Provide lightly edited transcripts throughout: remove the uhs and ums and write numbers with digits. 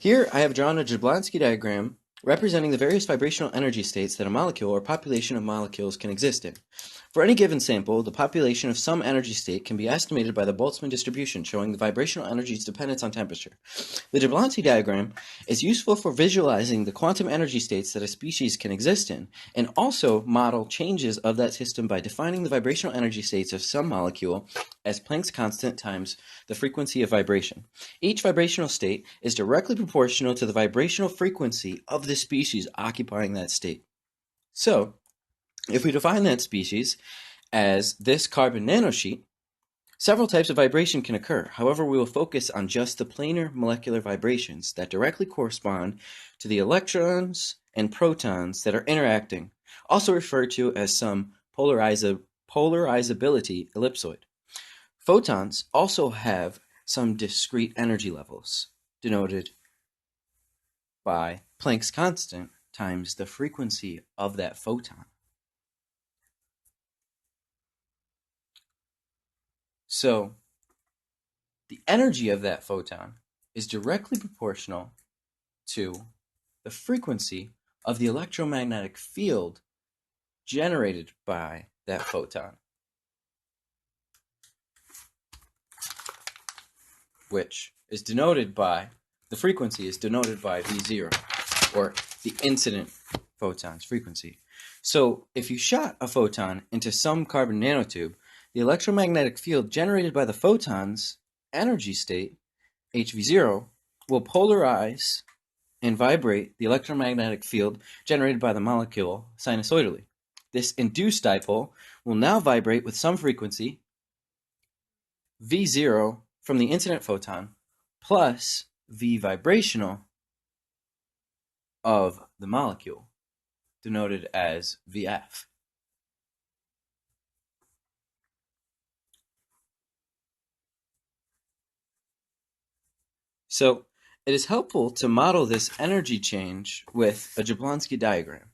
Here I have drawn a Jablonski diagram representing the various vibrational energy states that a molecule or population of molecules can exist in. For any given sample, the population of some energy state can be estimated by the Boltzmann distribution, showing the vibrational energy's dependence on temperature. The Jablonski diagram is useful for visualizing the quantum energy states that a species can exist in, and also model changes of that system by defining the vibrational energy states of some molecule as Planck's constant times the frequency of vibration. Each vibrational state is directly proportional to the vibrational frequency of the species occupying that state. So, if we define that species as this carbon nanosheet, several types of vibration can occur. However, we will focus on just the planar molecular vibrations that directly correspond to the electrons and protons that are interacting, also referred to as some polarizability ellipsoid. Photons also have some discrete energy levels, denoted by Planck's constant times the frequency of that photon. So, the energy of that photon is directly proportional to the frequency of the electromagnetic field generated by that photon, which is denoted by, the frequency is denoted by V0, or the incident photon's frequency. So if you shot a photon into some carbon nanotube, the electromagnetic field generated by the photon's energy state, HV0, will polarize and vibrate the electromagnetic field generated by the molecule sinusoidally. This induced dipole will now vibrate with some frequency, V0 from the incident photon, plus V vibrational of the molecule, denoted as Vf. So it is helpful to model this energy change with a Jablonski diagram.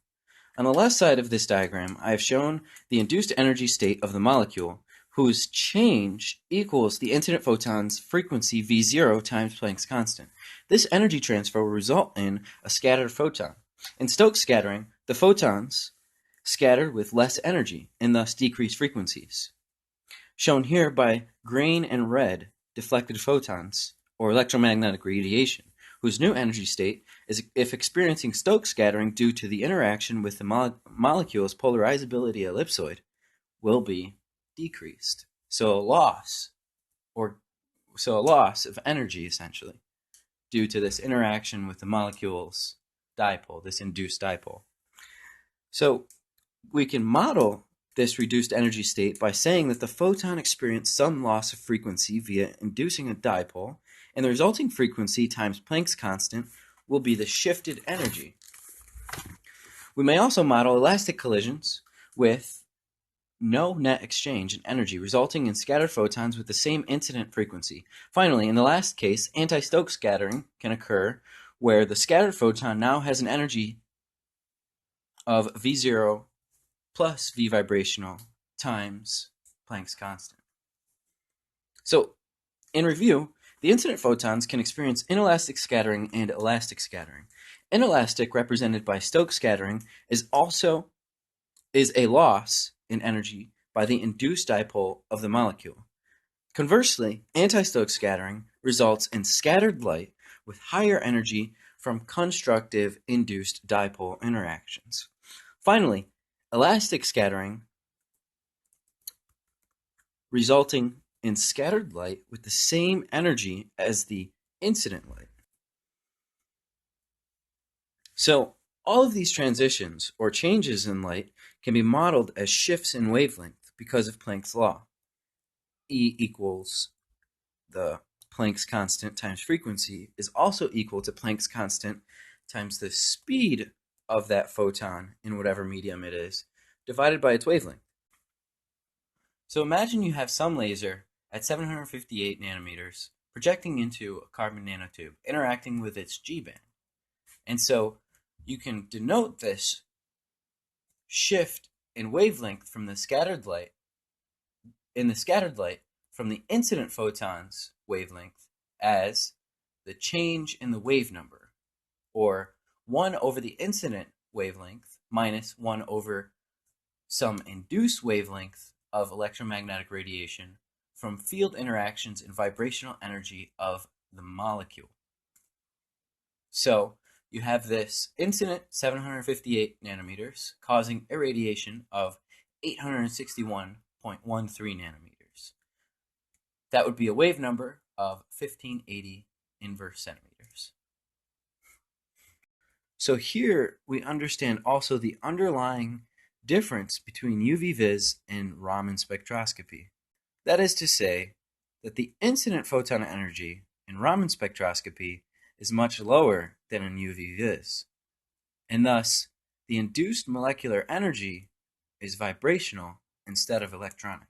On the left side of this diagram, I have shown the induced energy state of the molecule, whose change equals the incident photon's frequency V0 times Planck's constant. This energy transfer will result in a scattered photon. In Stokes scattering, the photons scatter with less energy and thus decrease frequencies, shown here by green and red deflected photons, or electromagnetic radiation, whose new energy state is, if experiencing Stokes scattering due to the interaction with the molecule's polarizability ellipsoid, will be decreased. So a loss of energy, essentially, due to this interaction with the molecule's dipole, this induced dipole. So we can model this reduced energy state by saying that the photon experienced some loss of frequency via inducing a dipole, and the resulting frequency times Planck's constant will be the shifted energy. We may also model elastic collisions with no net exchange in energy, resulting in scattered photons with the same incident frequency. Finally, in the last case, anti-Stokes scattering can occur where the scattered photon now has an energy of V0 plus V vibrational times Planck's constant. So, in review, the incident photons can experience inelastic scattering and elastic scattering. Inelastic, represented by Stokes scattering, is a loss in energy by the induced dipole of the molecule. Conversely, anti-Stokes scattering results in scattered light with higher energy from constructive induced dipole interactions. Finally, elastic scattering resulting in scattered light with the same energy as the incident light. So all of these transitions or changes in light can be modeled as shifts in wavelength because of Planck's law. E equals the Planck's constant times frequency is also equal to Planck's constant times the speed of that photon in whatever medium it is, divided by its wavelength. So imagine you have some laser at 758 nanometers projecting into a carbon nanotube, interacting with its G-band. And so you can denote this shift in wavelength from the scattered light, from the incident photon's wavelength as the change in the wave number. or 1 over the incident wavelength minus 1 over some induced wavelength of electromagnetic radiation from field interactions and vibrational energy of the molecule. So you have this incident 758 nanometers causing irradiation of 861.13 nanometers. That would be a wave number of 1580 inverse centimeters. So here we understand also the underlying difference between UV vis and Raman spectroscopy. That is to say that the incident photon energy in Raman spectroscopy is much lower than in UV vis, and thus the induced molecular energy is vibrational instead of electronic.